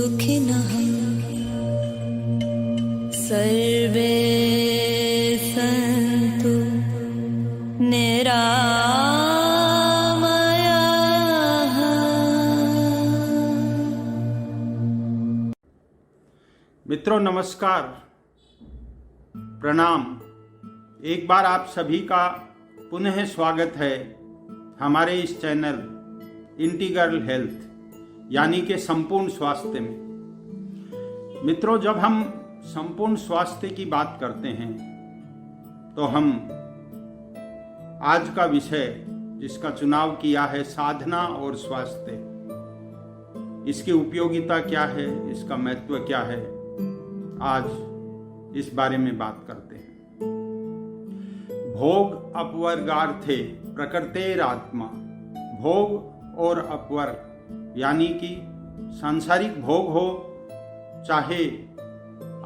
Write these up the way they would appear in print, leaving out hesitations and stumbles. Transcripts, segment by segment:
सुखिनः सर्वे सन्तु निरामयाः। मित्रों नमस्कार, प्रणाम। एक बार आप सभी का पुनः स्वागत है हमारे इस चैनल इंटीग्रल हेल्थ यानी कि संपूर्ण स्वास्थ्य में। मित्रों, जब हम संपूर्ण स्वास्थ्य की बात करते हैं तो हम आज का विषय जिसका चुनाव किया है साधना और स्वास्थ्य, इसकी उपयोगिता क्या है, इसका महत्व क्या है, आज इस बारे में बात करते हैं। भोग अपवर्गार्थे प्रकृतेरात्मा। भोग और अपवर्ग यानी कि सांसारिक भोग हो चाहे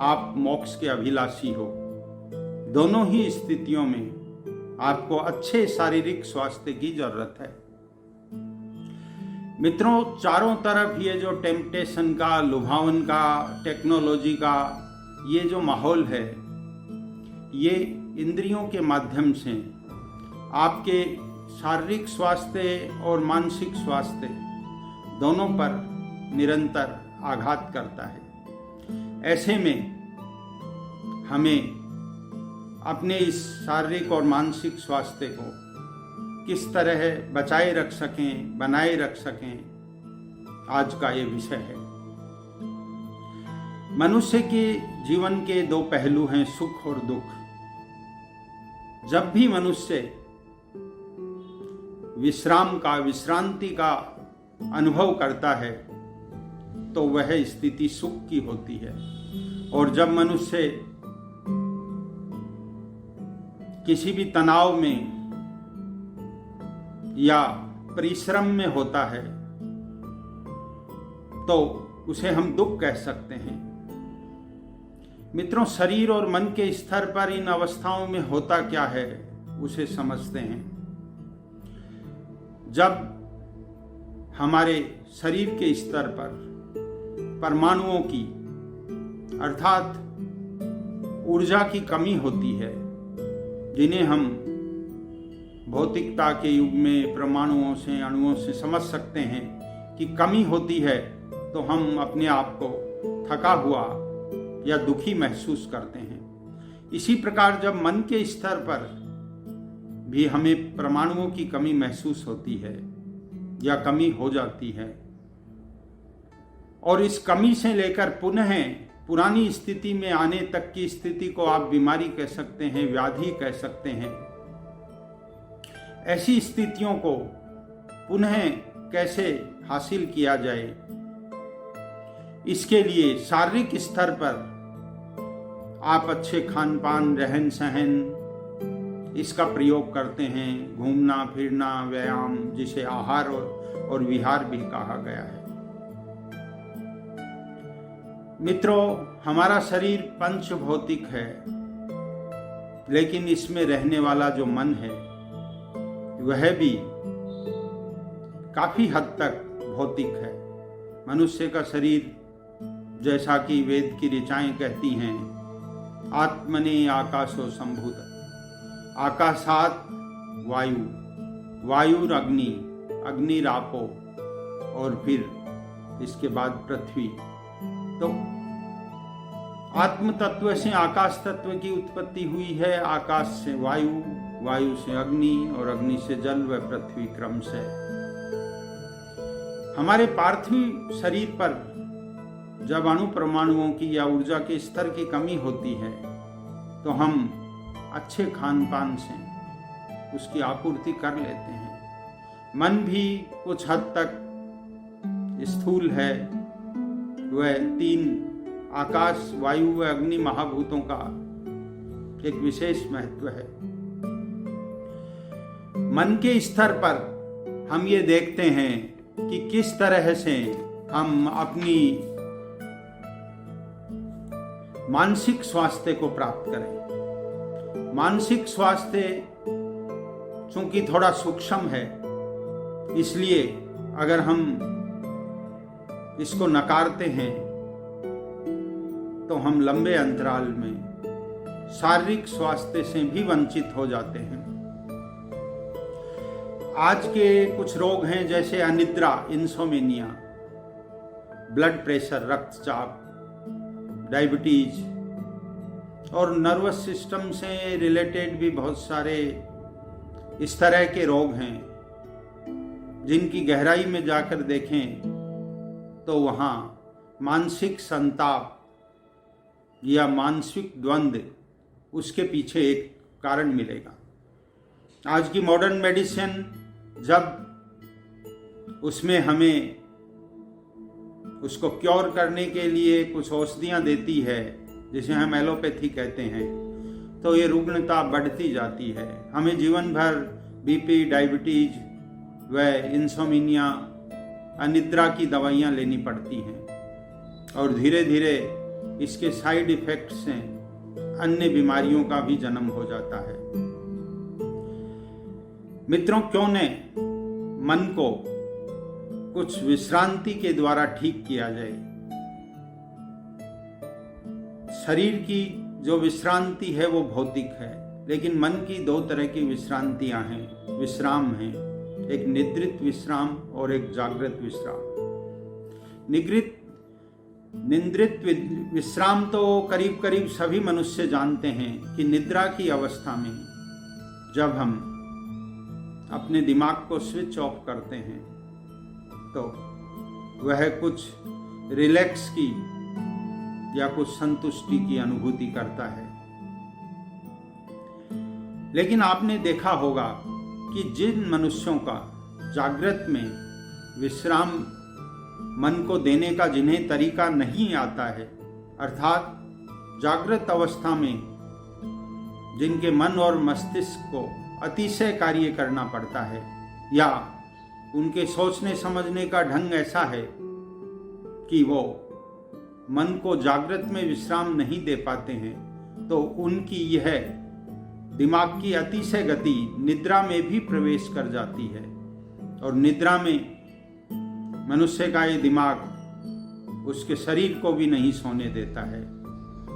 आप मोक्ष के अभिलाषी हो, दोनों ही स्थितियों में आपको अच्छे शारीरिक स्वास्थ्य की जरूरत है। मित्रों, चारों तरफ ये जो टेम्पटेशन का, लुभावन का, टेक्नोलॉजी का ये जो माहौल है, ये इंद्रियों के माध्यम से आपके शारीरिक स्वास्थ्य और मानसिक स्वास्थ्य दोनों पर निरंतर आघात करता है। ऐसे में हमें अपने इस शारीरिक और मानसिक स्वास्थ्य को किस तरह बचाए रख सकें, बनाए रख सकें, आज का ये विषय है। मनुष्य के जीवन के दो पहलू हैं, सुख और दुख। जब भी मनुष्य विश्रांति का अनुभव करता है तो वह स्थिति सुख की होती है, और जब मनुष्य किसी भी तनाव में या परिश्रम में होता है तो उसे हम दुख कह सकते हैं। मित्रों, शरीर और मन के स्तर पर इन अवस्थाओं में होता क्या है उसे समझते हैं। जब हमारे शरीर के स्तर पर परमाणुओं की अर्थात ऊर्जा की कमी होती है, जिन्हें हम भौतिकता के युग में परमाणुओं से, अणुओं से समझ सकते हैं कि कमी होती है, तो हम अपने आप को थका हुआ या दुखी महसूस करते हैं। इसी प्रकार जब मन के स्तर पर भी हमें परमाणुओं की कमी महसूस होती है या कमी हो जाती है, और इस कमी से लेकर पुनः पुरानी स्थिति में आने तक की स्थिति को आप बीमारी कह सकते हैं, व्याधि कह सकते हैं। ऐसी स्थितियों को पुनः कैसे हासिल किया जाए, इसके लिए शारीरिक स्तर पर आप अच्छे खान पान, रहन सहन इसका प्रयोग करते हैं। घूमना फिरना, व्यायाम, जिसे आहार और विहार भी कहा गया है। मित्रों, हमारा शरीर पंच भौतिक है, लेकिन इसमें रहने वाला जो मन है वह भी काफी हद तक भौतिक है। मनुष्य का शरीर, जैसा कि वेद की ऋचाएं कहती हैं, आत्मने आकाशो संभूत। आकाशात वायु, वायुरग्नि, अग्निरापो, और फिर इसके बाद पृथ्वी। तो आत्म तत्व से आकाश तत्व की उत्पत्ति हुई है, आकाश से वायु, वायु से अग्नि, और अग्नि से जल व पृथ्वी क्रम से। हमारे पार्थिव शरीर पर जब अणु परमाणुओं की या ऊर्जा के स्तर की कमी होती है तो हम अच्छे खान पान से उसकी आपूर्ति कर लेते हैं। मन भी कुछ हद तक स्थूल है, वह तीन आकाश, वायु व अग्नि महाभूतों का एक विशेष महत्व है। मन के स्तर पर हम ये देखते हैं कि किस तरह से हम अपनी मानसिक स्वास्थ्य को प्राप्त करें। मानसिक स्वास्थ्य चूंकि थोड़ा सूक्ष्म है, इसलिए अगर हम इसको नकारते हैं तो हम लंबे अंतराल में शारीरिक स्वास्थ्य से भी वंचित हो जाते हैं। आज के कुछ रोग हैं जैसे अनिद्रा, इंसोमेनिया, ब्लड प्रेशर, रक्तचाप, डायबिटीज और नर्वस सिस्टम से रिलेटेड भी बहुत सारे इस तरह के रोग हैं जिनकी गहराई में जाकर देखें तो वहाँ मानसिक संताप या मानसिक द्वंद्व उसके पीछे एक कारण मिलेगा। आज की मॉडर्न मेडिसिन जब उसमें हमें उसको क्योर करने के लिए कुछ औषधियाँ देती है जिसे हम एलोपैथी कहते हैं, तो ये रुग्णता बढ़ती जाती है। हमें जीवन भर बीपी, डायबिटीज व इंसोमिनिया, अनिद्रा की दवाइयाँ लेनी पड़ती हैं और धीरे धीरे इसके साइड इफेक्ट्स से अन्य बीमारियों का भी जन्म हो जाता है। मित्रों, क्यों न मन को कुछ विश्रांति के द्वारा ठीक किया जाए। शरीर की जो विश्रांति है वो भौतिक है, लेकिन मन की दो तरह की विश्रांतियां हैं, विश्राम हैं, एक निद्रित विश्राम और एक जागृत विश्राम। निद्रित विश्राम तो करीब करीब सभी मनुष्य जानते हैं कि निद्रा की अवस्था में जब हम अपने दिमाग को स्विच ऑफ करते हैं तो वह कुछ रिलैक्स की या कुछ संतुष्टि की अनुभूति करता है। लेकिन आपने देखा होगा कि जिन मनुष्यों का जागृत में विश्राम मन को देने का जिन्हें तरीका नहीं आता है, अर्थात जागृत अवस्था में जिनके मन और मस्तिष्क को अतिशय कार्य करना पड़ता है या उनके सोचने समझने का ढंग ऐसा है कि वो मन को जागृत में विश्राम नहीं दे पाते हैं, तो उनकी यह दिमाग की अतिशय गति निद्रा में भी प्रवेश कर जाती है और निद्रा में मनुष्य का ये दिमाग उसके शरीर को भी नहीं सोने देता है।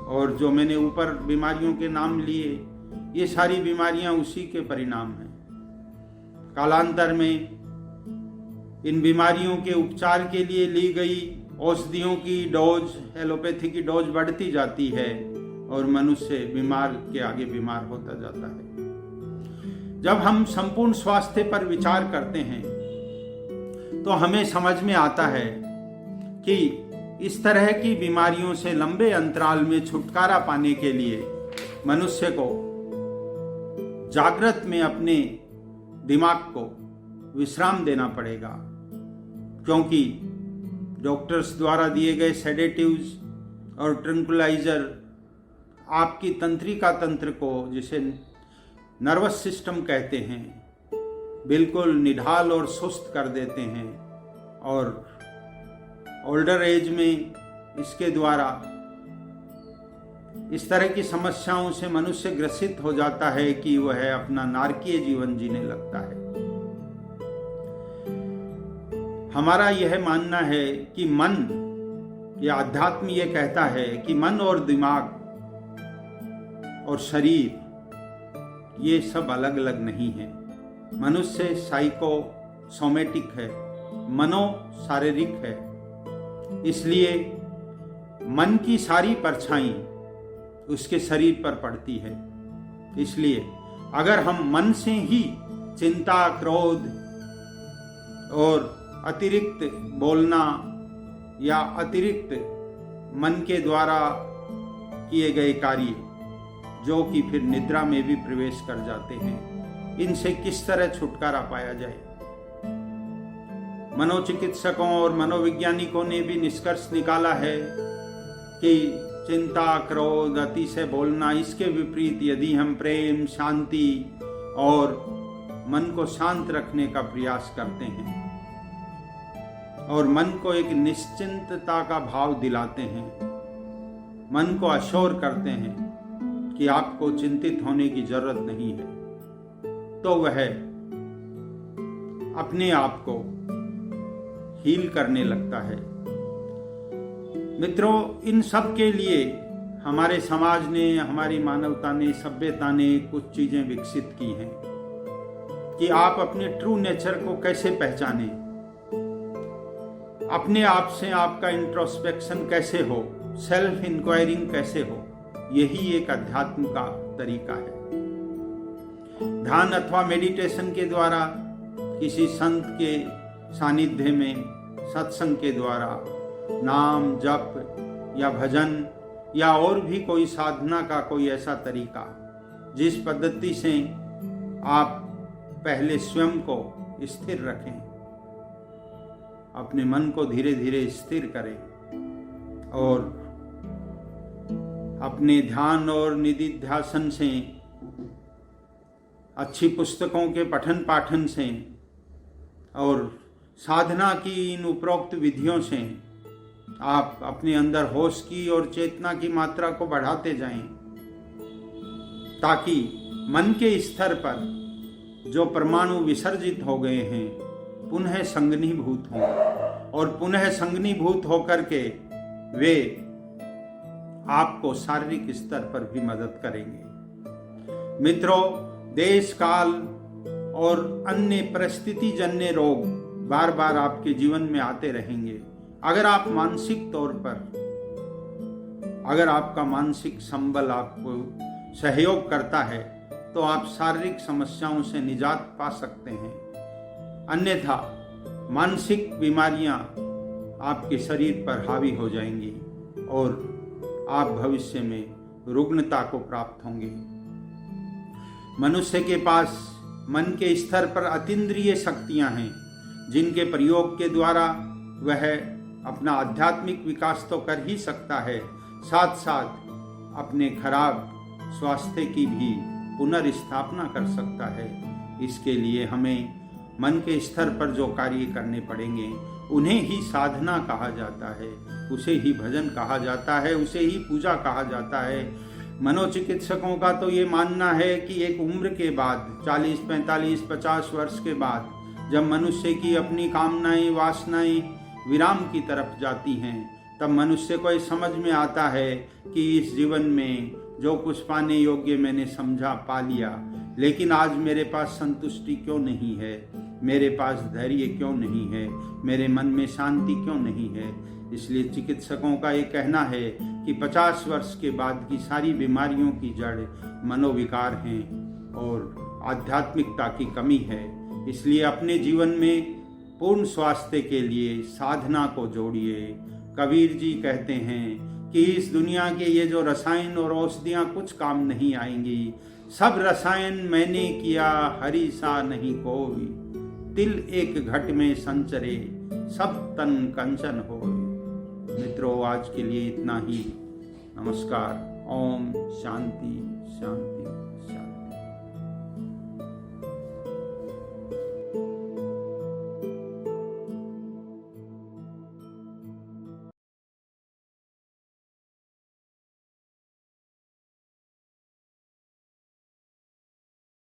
और जो मैंने ऊपर बीमारियों के नाम लिए, ये सारी बीमारियां उसी के परिणाम हैं। कालांतर में इन बीमारियों के उपचार के लिए ली गई औषधियों की डोज, एलोपैथी की डोज बढ़ती जाती है और मनुष्य बीमार के आगे बीमार होता जाता है। जब हम संपूर्ण स्वास्थ्य पर विचार करते हैं तो हमें समझ में आता है कि इस तरह की बीमारियों से लंबे अंतराल में छुटकारा पाने के लिए मनुष्य को जागृत में अपने दिमाग को विश्राम देना पड़ेगा, क्योंकि डॉक्टर्स द्वारा दिए गए सेडेटिव्स और ट्रंकुलाइजर आपकी तंत्रिका तंत्र को, जिसे नर्वस सिस्टम कहते हैं, बिल्कुल निढाल और सुस्त कर देते हैं और ओल्डर एज में इसके द्वारा इस तरह की समस्याओं से मनुष्य ग्रसित हो जाता है कि वह अपना नारकीय जीवन जीने लगता है। हमारा यह मानना है कि मन या अध्यात्म ये कहता है कि मन और दिमाग और शरीर ये सब अलग अलग नहीं है। मनुष्य साइकोसोमेटिक है, मनो शारीरिक है। इसलिए मन की सारी परछाई उसके शरीर पर पड़ती है। इसलिए अगर हम मन से ही चिंता, क्रोध और अतिरिक्त बोलना या अतिरिक्त मन के द्वारा किए गए कार्य, जो कि फिर निद्रा में भी प्रवेश कर जाते हैं, इनसे किस तरह छुटकारा पाया जाए। मनोचिकित्सकों और मनोवैज्ञानिकों ने भी निष्कर्ष निकाला है कि चिंता, क्रोध, अतिशय बोलना, इसके विपरीत यदि हम प्रेम, शांति और मन को शांत रखने का प्रयास करते हैं और मन को एक निश्चिंतता का भाव दिलाते हैं, मन को अश्योर करते हैं कि आपको चिंतित होने की जरूरत नहीं है, तो वह अपने आप को हील करने लगता है मित्रों, इन सब के लिए हमारे समाज ने, हमारी मानवता ने, सभ्यता ने कुछ चीजें विकसित की हैं कि आप अपने ट्रू नेचर को कैसे पहचानें, अपने आप से आपका इंट्रोस्पेक्शन कैसे हो, सेल्फ इंक्वायरिंग कैसे हो। यही एक अध्यात्म का तरीका है। ध्यान अथवा मेडिटेशन के द्वारा, किसी संत के सानिध्य में, सत्संग के द्वारा, नाम जप या भजन या और भी कोई साधना का कोई ऐसा तरीका जिस पद्धति से आप पहले स्वयं को स्थिर रखें, अपने मन को धीरे धीरे स्थिर करें और अपने ध्यान और निधिध्यासन से, अच्छी पुस्तकों के पठन पाठन से और साधना की इन उपरोक्त विधियों से आप अपने अंदर होश की और चेतना की मात्रा को बढ़ाते जाएं, ताकि मन के स्तर पर जो परमाणु विसर्जित हो गए हैं पुनः संगनीभूत हों और पुनः संगनीभूत होकर के वे आपको शारीरिक स्तर पर भी मदद करेंगे। मित्रों, देश काल और अन्य परिस्थिति जन्य रोग बार बार आपके जीवन में आते रहेंगे। अगर आप मानसिक तौर पर, अगर आपका मानसिक संबल आपको सहयोग करता है तो आप शारीरिक समस्याओं से निजात पा सकते हैं। अन्यथा मानसिक बीमारियां आपके शरीर पर हावी हो जाएंगी और आप भविष्य में रुग्णता को प्राप्त होंगे। मनुष्य के पास मन के स्तर पर अतीन्द्रिय शक्तियां हैं, जिनके प्रयोग के द्वारा वह अपना आध्यात्मिक विकास तो कर ही सकता है, साथ साथ अपने खराब स्वास्थ्य की भी पुनर्स्थापना कर सकता है। इसके लिए हमें मन के स्तर पर जो कार्य करने पड़ेंगे उन्हें ही साधना कहा जाता है, उसे ही भजन कहा जाता है, उसे ही पूजा कहा जाता है। मनोचिकित्सकों का तो ये मानना है कि एक उम्र के बाद 40, 45, 50 वर्ष के बाद जब मनुष्य की अपनी कामनाएं, वासनाएं विराम की तरफ जाती हैं, तब मनुष्य को ये समझ में आता है कि इस जीवन में जो कुछ पाने योग्य मैंने समझा पा लिया, लेकिन आज मेरे पास संतुष्टि क्यों नहीं है, मेरे पास धैर्य क्यों नहीं है, मेरे मन में शांति क्यों नहीं है। इसलिए चिकित्सकों का ये कहना है कि 50 वर्ष के बाद की सारी बीमारियों की जड़ मनोविकार हैं और आध्यात्मिकता की कमी है। इसलिए अपने जीवन में पूर्ण स्वास्थ्य के लिए साधना को जोड़िए। कबीर जी कहते हैं कि इस दुनिया के ये जो रसायन और औषधियाँ कुछ काम नहीं आएंगी, सब रसायन मैंने किया हरि सा नहीं कोई, तिल एक घट में संचरे सब तन कंचन होय। मित्रों, आज के लिए इतना ही। नमस्कार। ओम शांति शांति।